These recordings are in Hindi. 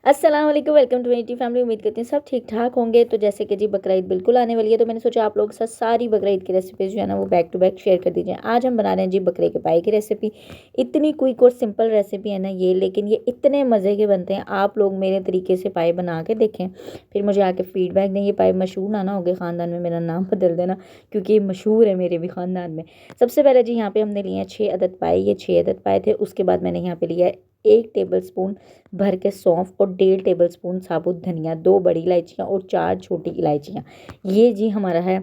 अस्सलाम वालेकुम, वेलकम टू मेरी फैमिली। उम्मीद करती हूँ सब ठीक ठाक होंगे। तो जैसे कि जी बकरा ईद बिल्कुल आने वाली है, तो मैंने सोचा आप लोगों के साथ सारी बकरा ईद की रेसिपीज़ जो है ना वो बैक टू बैक शेयर कर दीजिए। आज हम बना रहे हैं जी बकरे के पाए की रेसिपी। इतनी क्विक और सिंपल रेसिपी है ना ये, लेकिन ये इतने मज़े के बनते हैं। आप लोग मेरे तरीके से पाए बना के देखें, फिर मुझे आके फीडबैक दें। ये पाए मशहूर ना हो गए ख़ानदान में, मेरा नाम बदल देना, क्योंकि ये मशहूर है मेरे भी ख़ानदान में। सबसे पहले जी यहाँ पे हमने लिए हैं 6 अदद पाए। ये 6 अदद पाए थे। उसके बाद मैंने यहाँ पे लिया है 1 टेबलस्पून भर के सौंफ और 1.5 टेबलस्पून साबुत धनिया, 2 बड़ी इलायचियाँ और 4 छोटी इलायचियाँ। ये जी हमारा है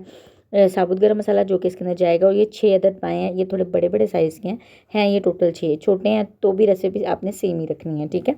साबुत गरम मसाला, जो कि इसके अंदर जाएगा। और ये 6 अदद पाए हैं। ये थोड़े बड़े बड़े साइज़ के हैं ये टोटल 6। छोटे हैं तो भी रेसिपी आपने सेम ही रखनी है, ठीक है।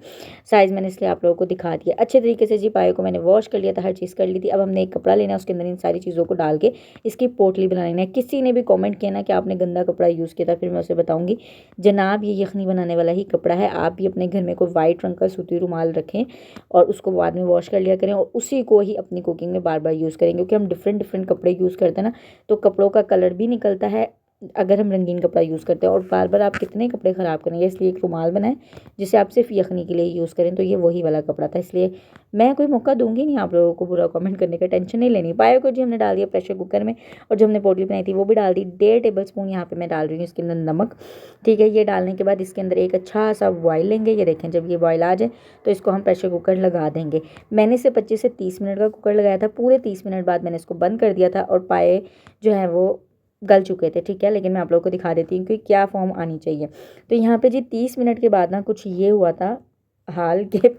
साइज़ मैंने इसलिए आप लोगों को दिखा दिया। अच्छे तरीके से जी पाए को मैंने वॉश कर लिया था, हर चीज़ कर ली थी। अब हमने एक कपड़ा लेना है, उसके अंदर इन सारी चीज़ों को डाल के इसकी पोटली बना लेना है। किसी ने भी कॉमेंट किया ना कि आपने गंदा कपड़ा यूज़ किया था, फिर मैं उसे बताऊँगी जनाब ये यखनी बनाने वाला ही कपड़ा है। आप भी अपने घर में कोई वाइट रंग का सूती रुमाल रखें और उसको बाद में वॉश कर लिया करें, और उसी को ही अपनी कुकिंग में बार बार यूज़ करें, क्योंकि हम डिफरेंट डिफरेंट कपड़े यूज़ करते हैं ना, तो कपड़ों का कलर भी निकलता है अगर हम रंगीन कपड़ा यूज़ करते हैं। और बार बार आप कितने कपड़े ख़राब करेंगे, इसलिए एक रुमाल बनाएं जिसे आप सिर्फ यखनी के लिए यूज़ करें। तो ये वही वाला कपड़ा था, इसलिए मैं कोई मौका दूंगी नहीं आप लोगों को बुरा कमेंट करने का, टेंशन नहीं लेनी। पाए को जी हमने डाल दिया प्रेशर कुकर में, और जो हमने पोटली बनाई थी वो भी डाल दी। 1.5 टेबलस्पून यहाँ पे मैं डाल रही हूँ इसके अंदर नमक, ठीक है। ये डालने के बाद इसके अंदर एक अच्छा सा बॉयल लेंगे। ये देखें, जब ये बॉयल आ जाए तो इसको हम प्रेशर कुकर लगा देंगे। मैंने इसे 25 से 30 मिनट का कुकर लगाया था। पूरे 30 मिनट बाद मैंने इसको बंद कर दिया था, और पाए जो है वो गल चुके थे, ठीक है। लेकिन मैं आप लोगों को दिखा देती हूँ कि क्या फॉर्म आनी चाहिए। तो यहाँ पे जी 30 मिनट के बाद ना कुछ ये हुआ था हाल के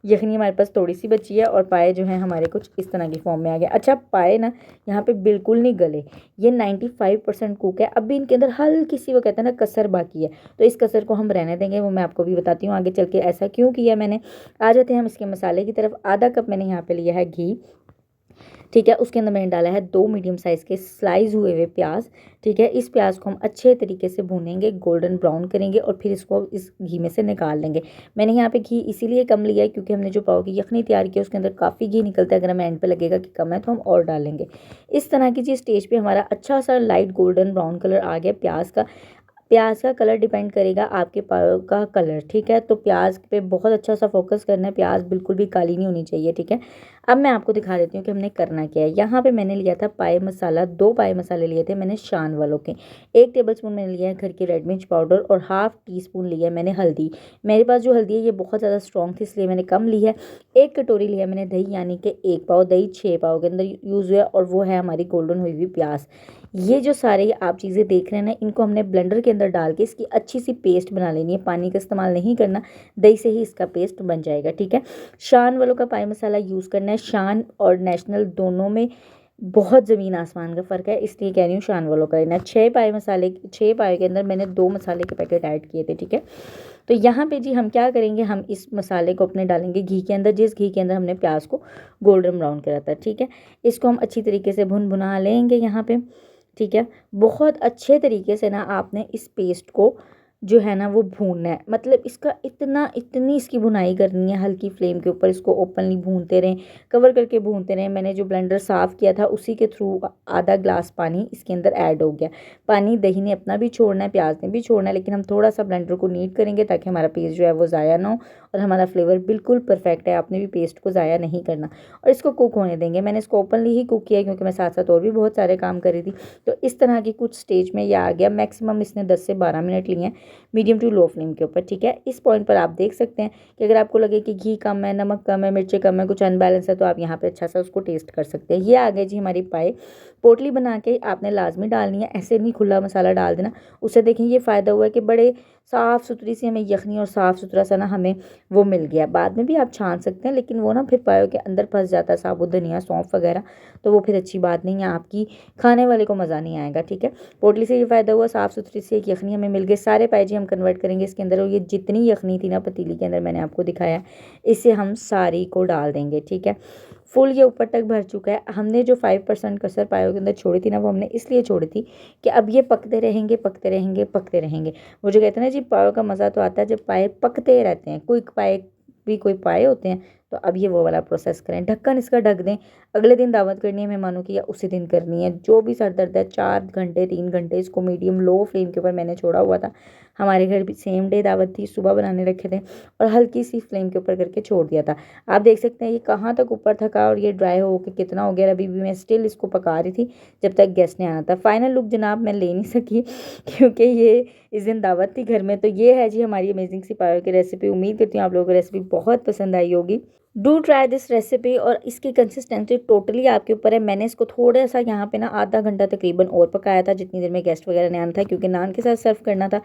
यखनी हमारे पास थोड़ी सी बची है, और पाए जो हैं हमारे कुछ इस तरह की फॉर्म में आ गए। अच्छा, पाए ना यहाँ पे बिल्कुल नहीं गले, ये 95% कुक है। अब भी इनके अंदर हल्की सी वो कहते हैं ना कसर बाकी है, तो इस कसर को हम रहने देंगे। वो मैं आपको भी बताती हूँ आगे चल के ऐसा क्यों किया मैंने। आ जाते हैं हम इसके मसाले की तरफ। आधा कप मैंने यहाँ पे लिया है घी, ठीक है। उसके अंदर मैंने डाला है 2 मीडियम साइज़ के स्लाइस हुए हुए प्याज, ठीक है। इस प्याज को हम अच्छे तरीके से भूनेंगे, गोल्डन ब्राउन करेंगे, और फिर इसको इस घी में से निकाल लेंगे। मैंने यहाँ पे घी इसीलिए कम लिया है क्योंकि हमने जो पाव की यखनी तैयार की है उसके अंदर काफ़ी घी निकलता है। अगर हमें एंड पे लगेगा कि कम है तो हम और डालेंगे। इस तरह की चीज़ स्टेज पे हमारा अच्छा सा लाइट गोल्डन ब्राउन कलर आ गया प्याज का। प्याज का कलर डिपेंड करेगा आपके पाव का कलर, ठीक है। तो प्याज पे बहुत अच्छा सा फोकस करना है, प्याज बिल्कुल भी काली नहीं होनी चाहिए, ठीक है। अब मैं आपको दिखा देती हूँ कि हमने करना क्या है। यहाँ पे मैंने लिया था पाए मसाला, 2 पाए मसाले लिए थे मैंने शान वालों के। 1 टेबलस्पून मैंने लिया है घर की रेड मिर्च पाउडर, और हाफ टी स्पून लिया है मैंने हल्दी। मेरे पास जो हल्दी है ये बहुत ज़्यादा स्ट्रॉन्ग थी, इसलिए मैंने कम ली है। 1 कटोरी लिया मैंने दही, यानी कि 1 पाव दही 6 पाव के अंदर यूज़ हुआ, और वो है हमारी गोल्डन हुई हुई प्याज। ये जो सारे आप चीज़ें देख रहे हैं ना, इनको हमने ब्लेंडर के अंदर डाल के इसकी अच्छी सी पेस्ट बना लेनी है। पानी का इस्तेमाल नहीं करना, दही से ही इसका पेस्ट बन जाएगा, ठीक है। शान वालों का पाए मसाला यूज़ करना है। शान और नेशनल दोनों में बहुत ज़मीन आसमान का फ़र्क है, इसलिए कह रही हूँ शान वालों का लेना। 6 पाए मसाले, 6 पाए के अंदर मैंने 2 मसाले के पैकेट ऐड किए थे, ठीक है। तो यहाँ पे जी हम क्या करेंगे, हम इस मसाले को अपने डालेंगे घी के अंदर, जिस घी के अंदर हमने प्याज को गोल्डन ब्राउन करा था, ठीक है। इसको हम अच्छी तरीके से भुन भुना लेंगे यहाँ पे, ठीक है। बहुत अच्छे तरीके से ना आपने इस पेस्ट को जो है ना वो भूनना है। मतलब इसका इतनी इसकी भुनाई करनी है, हल्की फ्लेम के ऊपर इसको ओपनली भूनते रहें, कवर करके भूनते रहें। मैंने जो ब्लेंडर साफ़ किया था उसी के थ्रू आधा ग्लास पानी इसके अंदर ऐड हो गया। पानी दही ने अपना भी छोड़ना है, प्याज ने भी छोड़ना है, लेकिन हम थोड़ा सा ब्लेंडर को नीट करेंगे ताकि हमारा पेस्ट जो है वो ज़ाया ना हो, और हमारा फ्लेवर बिल्कुल परफेक्ट है। आपने भी पेस्ट को ज़ाया नहीं करना, और इसको कुक होने देंगे। मैंने इसको ओपनली ही कुक किया क्योंकि मैं साथ साथ और भी बहुत सारे काम कर रही थी। तो इस तरह की कुछ स्टेज में यह आ गया। मैक्सिमम इसने 10 से 12 मिनट लिए हैं, मीडियम टू लो फ्लेम के ऊपर, ठीक है। इस पॉइंट पर आप देख सकते हैं कि अगर आपको लगे कि घी कम है, नमक कम है, मिर्ची कम है, कुछ अनबैलेंस है, तो आप यहाँ पे अच्छा सा उसको टेस्ट कर सकते हैं। ये आ गए जी हमारी पाए। पोटली बना के आपने लाजमी डालनी है, ऐसे नहीं खुला मसाला डाल देना। उससे देखें ये फ़ायदा हुआ है कि बड़े साफ़ सुथरी सी हमें यखनी और साफ़ सुथरा सा ना हमें वो मिल गया। बाद में भी आप छान सकते हैं, लेकिन वो ना फिर पायों के अंदर फंस जाता है साबुत धनिया सौंफ वगैरह, तो वो फिर अच्छी बात नहीं है, आपकी खाने वाले को मज़ा नहीं आएगा, ठीक है। पोटली से ये फ़ायदा हुआ, साफ़ सुथरी सी एक यखनी हमें मिल गई। सारे पाए जी हम कन्वर्ट करेंगे इसके अंदर, और ये जितनी यखनी थी ना पतीली के अंदर मैंने आपको दिखाया, इसे हम सारी को डाल देंगे, ठीक है। फुल ये ऊपर तक भर चुका है। हमने जो 5% कसर पायों के अंदर छोड़ी थी ना, वो हमने इसलिए छोड़ी थी कि अब ये पकते रहेंगे पकते रहेंगे पकते रहेंगे। वो जो कहते हैं ना जी, पायों का मज़ा तो आता है जब पाए पकते रहते हैं। कोई पाए भी कोई पाए होते हैं तो अब ये वो वाला प्रोसेस करें। ढक्कन इसका ढक दें। अगले दिन दावत करनी है मेहमानों की या उसी दिन करनी है, जो भी सर दर्द है 4 घंटे 3 घंटे इसको मीडियम लो फ्लेम के ऊपर मैंने छोड़ा हुआ था। हमारे घर भी सेम डे दावत थी, सुबह बनाने रखे थे और हल्की सी फ्लेम के ऊपर करके छोड़ दिया था। आप देख सकते हैं ये कहाँ तक ऊपर थका और ये ड्राई हो के कितना हो गया। अभी भी मैं स्टिल इसको पका रही थी जब तक गेस्ट ने आना था। फाइनल लुक जनाब मैं ले नहीं सकी क्योंकि ये इस दिन दावत थी घर में। तो ये है जी हमारी अमेजिंग सी पायो की रेसिपी। उम्मीद करती हूँ आप लोगों को रेसिपी बहुत पसंद आई होगी। Do try this recipe. और इसकी कंसिस्टेंसी टोटली आपके ऊपर है। मैंने इसको थोड़ा सा यहाँ पे ना आधा घंटा तकरीबन और पकाया था, जितनी देर में गेस्ट वगैरह ने आना था, क्योंकि नान के साथ सर्व करना था।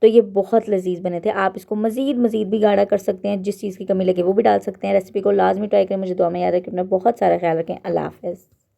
तो ये बहुत लजीज बने थे। आप इसको मज़ीद भी गाढ़ा कर सकते हैं, जिस चीज़ की कमी लगे वो भी डाल सकते हैं। रेसिपी को लाजमी ट्राई करें। मुझे दुआ में याद रखें, अपना बहुत सारा ख्याल रखें। अल्लाह हाफ़िज़।